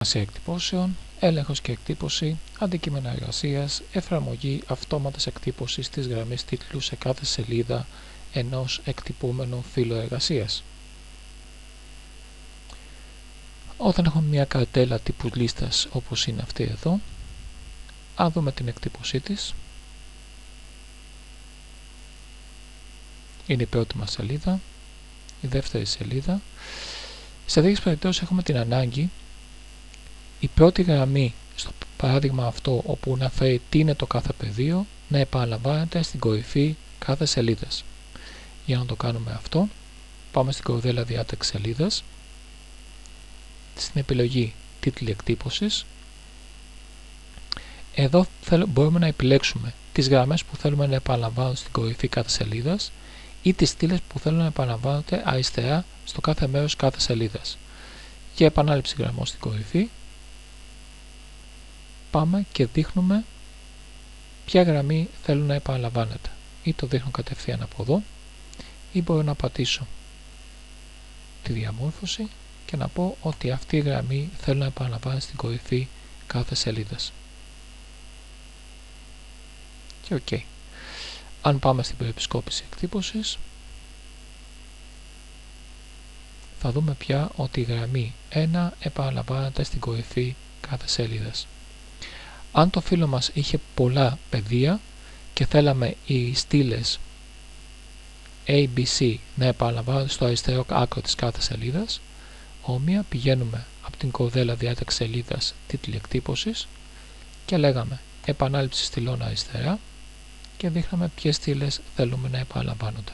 προετοιμασία εκτυπώσεων, έλεγχος και εκτύπωση, αντικείμενα εργασίας, εφαρμογή αυτόματης εκτύπωσης της γραμμής τίτλου σε κάθε σελίδα ενός εκτυπούμενου φύλου εργασίας. Όταν έχουμε μια καρτέλα τύπου λίστας όπως είναι αυτή εδώ, αν δούμε την εκτύπωσή της, είναι η πρώτη μας σελίδα, η δεύτερη σελίδα. Σε τέτοιες περιπτώσεις έχουμε την ανάγκη η πρώτη γραμμή στο παράδειγμα αυτό όπου αναφέρει τι είναι το κάθε πεδίο να επαναλαμβάνεται στην κορυφή κάθε σελίδας. Για να το κάνουμε αυτό, πάμε στην κορδέλα διάταξη σελίδας, στην επιλογή τίτλοι εκτύπωσης. Εδώ μπορούμε να επιλέξουμε τις γραμμές που θέλουμε να επαναλαμβάνουν στην κορυφή κάθε σελίδας ή τις στήλες που θέλουν να επαναλαμβάνονται αριστερά στο κάθε μέρος κάθε σελίδας. Για επανάληψη γραμμών στην κορυφή, πάμε και δείχνουμε ποια γραμμή θέλουν να επαναλαμβάνεται. Ή το δείχνω κατευθείαν από εδώ, ή μπορώ να πατήσω τη διαμόρφωση και να πω ότι αυτή η γραμμή θέλω να επαναλαμβάνεται στην κορυφή κάθε σελίδας. Και OK. Αν πάμε στην περιεπισκόπηση εκτύπωσης, θα δούμε πια ότι η γραμμή 1 επαναλαμβάνεται στην κορυφή κάθε σελίδας. Αν το φύλλο μας είχε πολλά πεδία και θέλαμε οι στήλες A, B, C να επαναλαμβάνονται στο αριστερό άκρο της κάθε σελίδας, όμοια πηγαίνουμε από την κορδέλα διάταξη σελίδας τίτλοι εκτύπωσης και λέγαμε επανάληψη στυλών αριστερά και δείχναμε ποιες στήλες θέλουμε να επαναλαμβάνονται.